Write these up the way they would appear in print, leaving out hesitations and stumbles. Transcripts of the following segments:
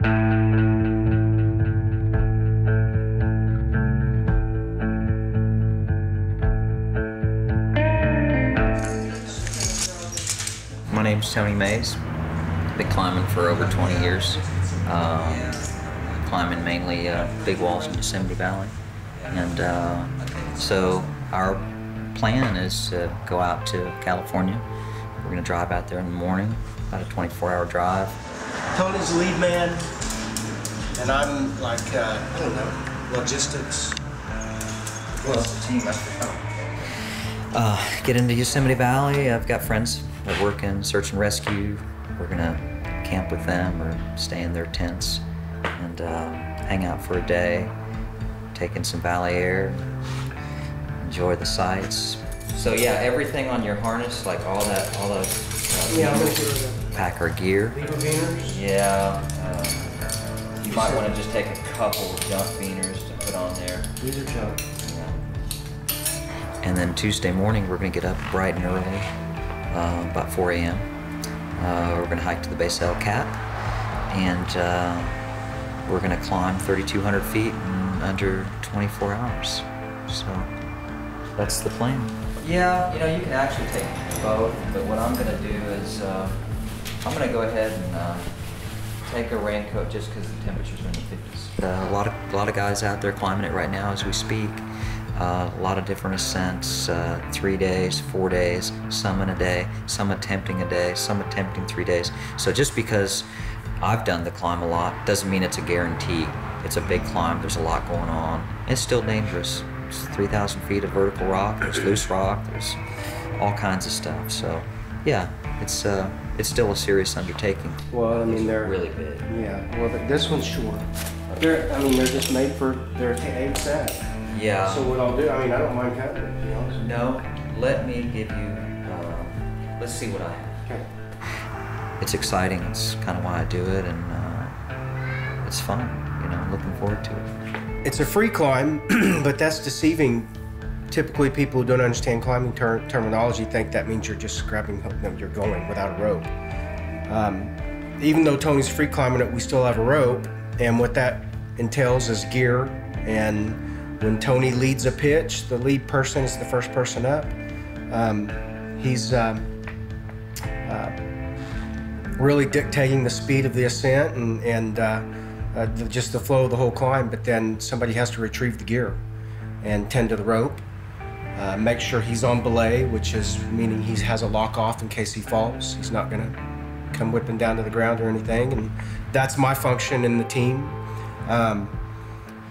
My name's Tony Mayse. Been climbing for over 20 years. Climbing mainly big walls in Yosemite Valley. And so our plan is to go out to California. We're going to drive out there in the morning, about a 24-hour drive. Tony's the lead man, and I'm like, I don't know, logistics. What's the team Get into Yosemite Valley. I've got friends that work in search and rescue. We're gonna camp with them or stay in their tents and hang out for a day, take in some valley air, enjoy the sights. So yeah, everything on your harness, like all those. Yeah, I'm gonna get rid of pack our gear. lever beaners. Yeah. You might want to just take a couple jump beaners to put on there. These are junk. And then Tuesday morning, we're going to get up bright and early, about 4 a.m. We're going to hike to the base of El Cap, and we're going to climb 3,200 feet in under 24 hours. So that's the plan. Yeah, you know, you can actually take both, but what I'm going to do is I'm going to go ahead and take a raincoat just because the temperature's in the 50s. A lot of guys out there climbing it right now as we speak. A lot of different ascents, 3 days, 4 days, some in a day, some attempting a day, some attempting 3 days. So just because I've done the climb a lot doesn't mean it's a guarantee. It's a big climb, there's a lot going on. It's still dangerous. It's 3,000 feet of vertical rock, there's loose rock, there's all kinds of stuff. So yeah, it's still a serious undertaking. Well, I mean, they're really big. Yeah, well, this one's short. They're just made for their 8 Yeah. So what I'll do, I mean, I don't mind cutting it, to be honest. No, let me give you, let's see what I have. Okay. It's exciting, it's kind of why I do it, and it's fun, you know, I'm looking forward to it. It's a free climb, but that's deceiving. Typically, people who don't understand climbing terminology think that means you're just grabbing, you're going without a rope. Even though Tony's free climbing it, we still have a rope, and what that entails is gear. And when Tony leads a pitch, the lead person is the first person up. He's really dictating the speed of the ascent and just the flow of the whole climb, but then somebody has to retrieve the gear and tend to the rope. Make sure he's on belay, which is meaning he has a lock off in case he falls. He's not gonna come whipping down to the ground or anything, and that's my function in the team.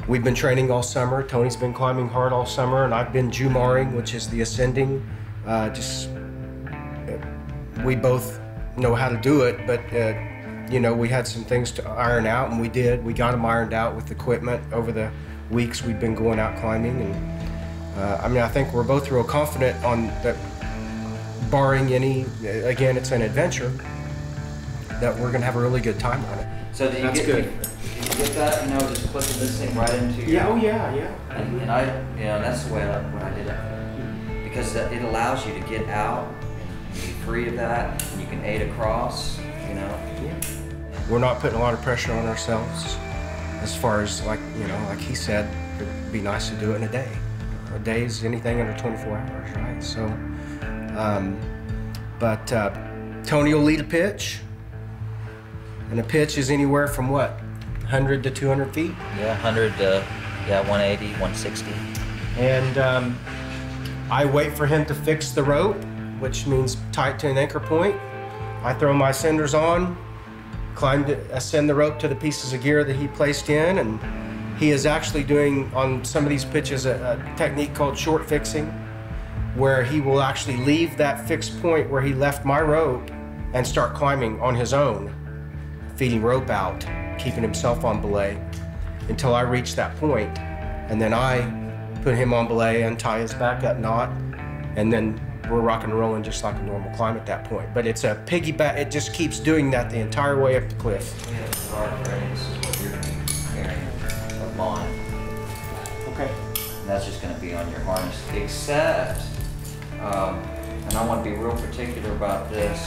We've been training all summer. Tony's been climbing hard all summer, and I've been Jumaring, which is the ascending. We both know how to do it, but you know, we had some things to iron out, and we did. We got them ironed out with equipment over the weeks we've been going out climbing, and I mean, I think we're both real confident on that, barring any, again, it's an adventure, that we're gonna have a really good time on it. So do you That's get good. You get that, you know, just clipping this thing right into your... Yeah, oh yeah, yeah. And I, you know, that's the way what I did it. Because it allows you to get out and be free of that, and you can aid across, you know. Yeah. We're not putting a lot of pressure on ourselves as far as, like, you know, like he said, it'd be nice to do it in a day. A day is anything under 24 hours, right? So, Tony will lead a pitch, and a pitch is anywhere from what? 100 to 200 feet? Yeah, 100 to, yeah, 180, 160. And I wait for him to fix the rope, which means tight to an anchor point. I throw my ascenders on, ascend the rope to the pieces of gear that he placed in, and he is actually doing, on some of these pitches, a technique called short fixing, where he will actually leave that fixed point where he left my rope and start climbing on his own, feeding rope out, keeping himself on belay until I reach that point. And then I put him on belay, untie his backup knot, and then we're rock and rolling just like a normal climb at that point. But it's a piggyback, it just keeps doing that the entire way up the cliff. Yeah, the guard frames is what you're going to be carrying up on. Okay. And that's just going to be on your harness, except, and I want to be real particular about this,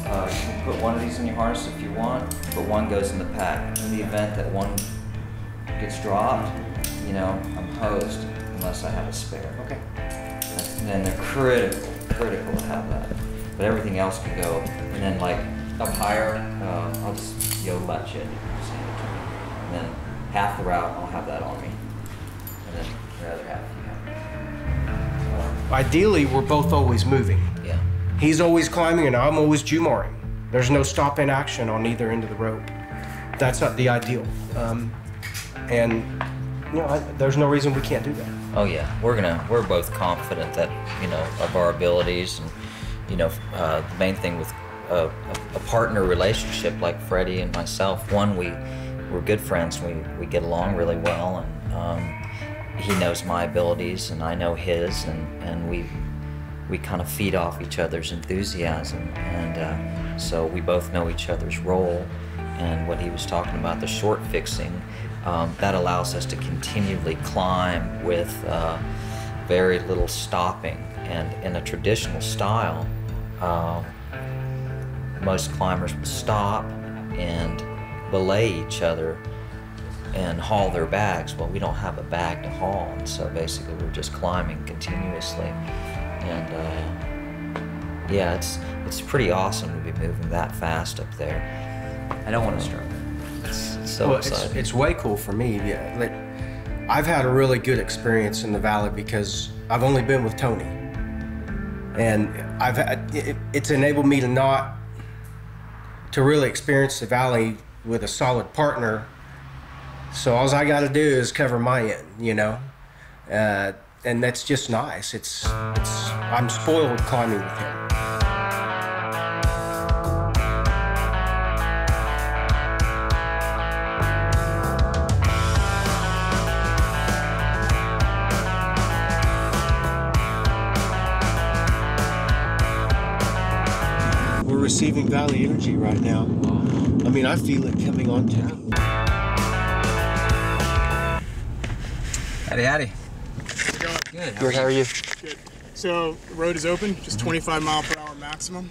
You can put one of these in your harness if you want, but one goes in the pack. In the event that one gets dropped, you know, I'm hosed unless I have a spare. Okay. And then they're critical to have that. But everything else can go. And then like up higher, I'll just latch it. And then half the route, I'll have that on me. And then the other half you have. Ideally, we're both always moving. Yeah. He's always climbing and I'm always Jumaring. There's no stop in action on either end of the rope. That's not the ideal. And you know, there's no reason we can't do that. Oh yeah, we're both confident that, you know, of our abilities, and you know, the main thing with a partner relationship like Freddie and myself, one, we're good friends. We get along really well, and he knows my abilities and I know his, and we kind of feed off each other's enthusiasm, and so we both know each other's role. And what he was talking about, the short fixing, that allows us to continually climb with very little stopping. And in a traditional style, most climbers will stop and belay each other and haul their bags. Well, we don't have a bag to haul, and so basically we're just climbing continuously. And yeah, it's pretty awesome to be moving that fast up there. I don't want to struggle. It's so exciting. It's way cool for me. Yeah, like, I've had a really good experience in the valley because I've only been with Tony, and it's enabled me to really experience the valley with a solid partner. So all I got to do is cover my end, you know, and that's just nice. I'm spoiled climbing with him. We're receiving valley energy right now. I mean, I feel it coming on down. Howdy, howdy. How's it going? Good. Good, how are you? Good. So, the road is open, just 25 mile per hour maximum.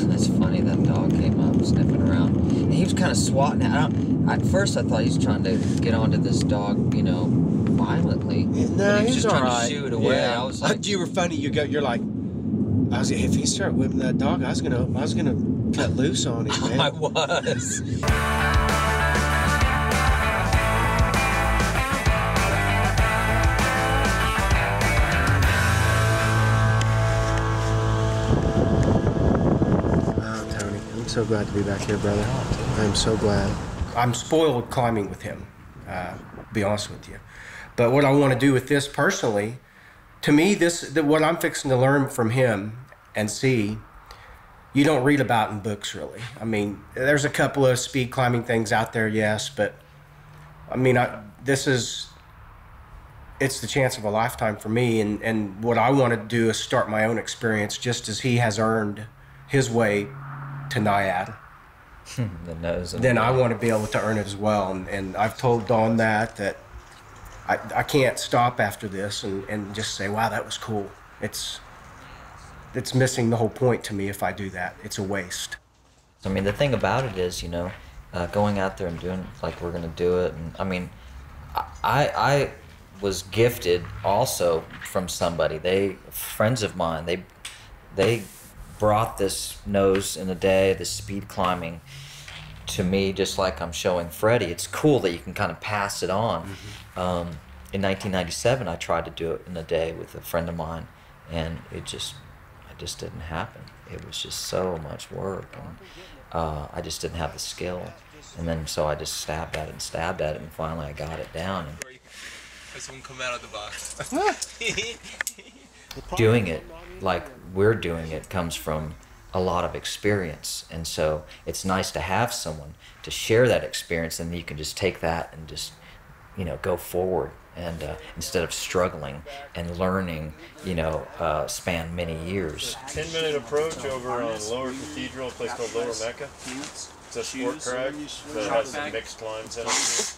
That's funny, that dog came up sniffing around. And he was kind of swatting at first I thought he was trying to get onto this dog, you know, violently. No, he was just trying right. to shoo it away. Yeah. I was like, You were funny. You're like, if he started whipping that dog, I was gonna cut loose on him, man. I was. Oh, Tony, I'm so glad to be back here, brother. I'm so glad. I'm spoiled climbing with him, to be honest with you. But what I want to do with this personally, to me, what I'm fixing to learn from him and see, you don't read about in books, really. I mean, there's a couple of speed climbing things out there, yes, but I mean, it's the chance of a lifetime for me, and what I want to do is start my own experience, just as he has earned his way to Naiad. The nose. Then I want to be able to earn it as well, and I've told Dawn that I can't stop after this and just say, wow, that was cool. It's missing the whole point to me if I do that. It's a waste. I mean, the thing about it is, you know, going out there and doing like we're gonna do it, and I mean, I was gifted also from somebody. Friends of mine, they brought this nose in a day, this speed climbing, to me, just like I'm showing Freddie. It's cool that you can kind of pass it on. Mm-hmm. In 1997, I tried to do it in a day with a friend of mine, and it just didn't happen. It was just so much work, and I just didn't have the skill. And then so I just stabbed at it, and finally I got it down. And someone come out of the box. doing it like we're doing it comes from a lot of experience, and so it's nice to have someone to share that experience, and you can just take that and just, you know, go forward and instead of struggling and learning, you know, span many years. 10-minute approach over on Lower Cathedral, a place called Lower Mecca. It's a sport crag that has some mixed climbs in it.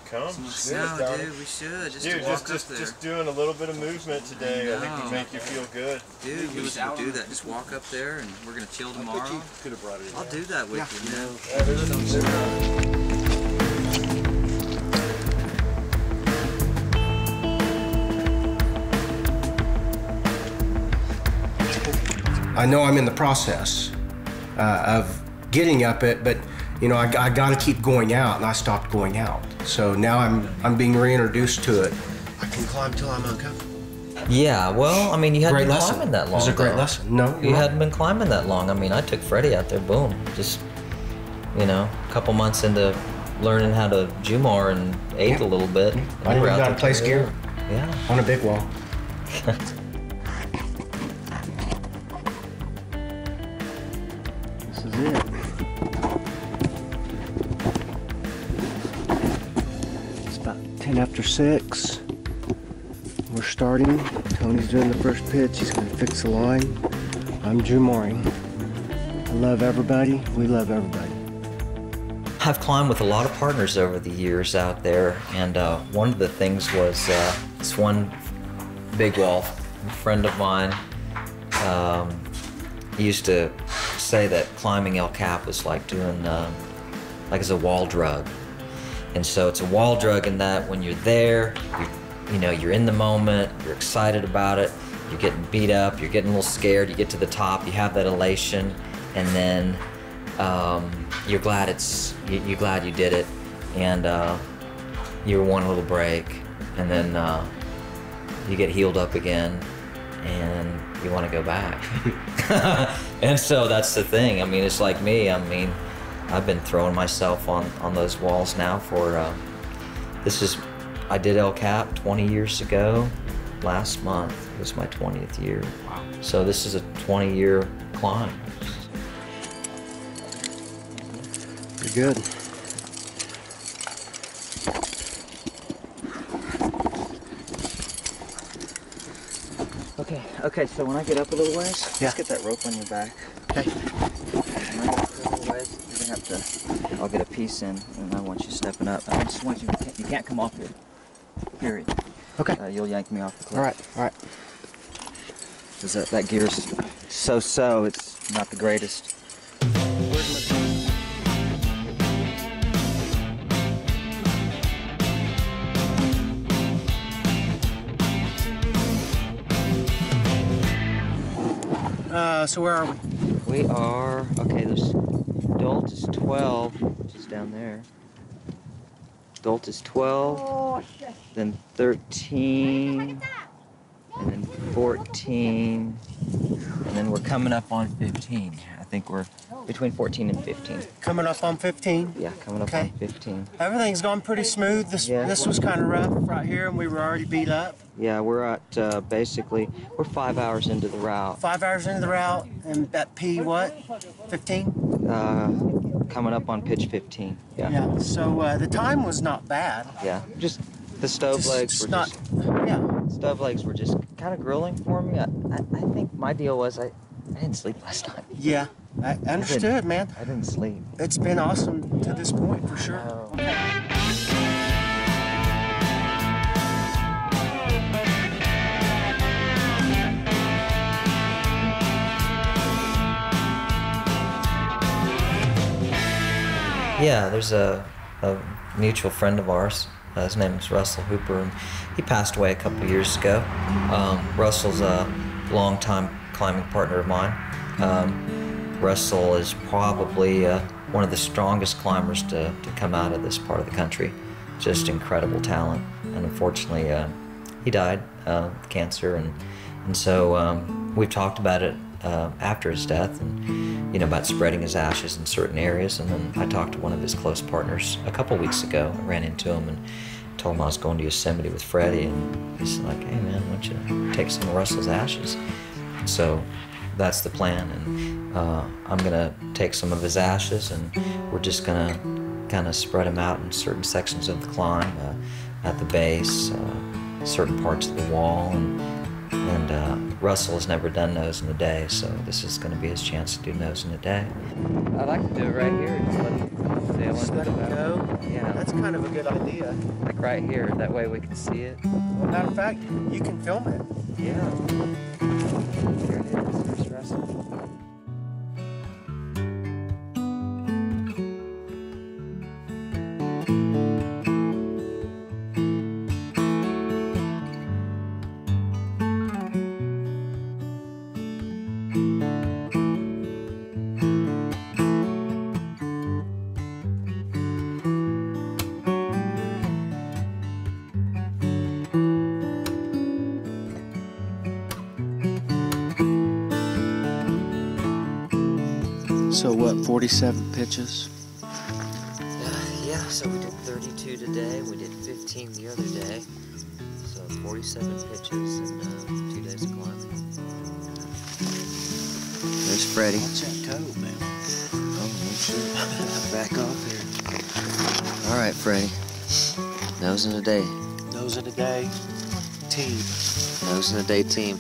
Come. No, dude, we should. Just doing a little bit of movement today. I think would make you feel good. Dude, we should do that. Just walk up there and we're gonna chill tomorrow. I'll do that with you, man. I know I'm in the process of getting up it, but you know, I got to keep going out, and I stopped going out. So now I'm being reintroduced to it. I can climb till I'm uncomfortable. Yeah, well, I mean, you hadn't been climbing that long. It was a great lesson. No, you hadn't been climbing that long. I mean, I took Freddy out there, boom, just, you know, a couple months into learning how to Jumar and ate a little bit. I didn't know how to place gear. Yeah. On a big wall. This is it. It's about 10 after 6. We're starting. Tony's doing the first pitch. He's going to fix the line. I'm Jumaring. I love everybody. We love everybody. I've climbed with a lot of partners over the years out there, and one of the things was this one big wall friend of mine used to say that climbing El Cap was like doing like it's a wall drug. And so it's a wall drug in that when you're there, you know, you're in the moment, you're excited about it, you're getting beat up, you're getting a little scared, you get to the top, you have that elation, and then you're glad you're glad you did it, and you want a little break, and then you get healed up again, and you want to go back. And so that's the thing. I mean, it's like me. I mean, I've been throwing myself on those walls now for I did El Cap 20 years ago. Last month was my 20th year. Wow. So this is a 20-year climb. You're good. Okay, so when I get up a little ways, yeah, let's get that rope on your back. Okay. When I get up a little ways, you're gonna have to, I'll get a piece in, and I want you stepping up. I just want you can't come off here, period. Okay. You'll yank me off the cliff. All right. Because that gear's so, it's not the greatest. So where are we? We are, okay, there's Dolt is 12, which is down there. Dolt is 12, then 13, and then 14, and then we're coming up on 15. I think we're between 14 and 15. Coming up on 15? Yeah, coming up on 15. Everything's gone pretty smooth. This was kind of rough right here, and we were already beat up. Yeah, we're at, basically, we're 5 hours into the route. 5 hours into the route, and at P what? 15? Coming up on pitch 15, yeah. Yeah, so the time was not bad. Yeah, just the stove legs were stove legs were just kind of grueling for me. I think my deal was I didn't sleep last night. Yeah, I understood, man. I didn't sleep. It's been awesome to this point, for sure. Oh. Yeah, there's a mutual friend of ours. His name is Russell Hooper, and he passed away a couple of years ago. Russell's a longtime climbing partner of mine. Russell is probably one of the strongest climbers to come out of this part of the country. Just incredible talent, and unfortunately, he died of cancer, and so we've talked about it after his death, and you know, about spreading his ashes in certain areas. And then I talked to one of his close partners a couple weeks ago. I ran into him and told him I was going to Yosemite with Freddy, and he's like, "Hey man, why don't you take some of Russell's ashes?" So that's the plan, and I'm gonna take some of his ashes, and we're just gonna kind of spread them out in certain sections of the climb, at the base, certain parts of the wall, and Russell has never done nose in a day, so this is going to be his chance to do nose in a day. I'd like to do it right here. Just let him sail Just into let the him bow. go? Yeah. That's kind of a good idea. Like right here. That way we can see it. Well, matter of fact, you can film it. Yeah. There it is. There's Russell. So what, 47 pitches? Yeah, so we did 32 today, we did 15 the other day, so 47 pitches in 2 days of climbing. There's Freddy. What's that toe, man? Oh, back off here. All right, Freddy. Nose in a day. Nose in a day, team. Nose in a day team.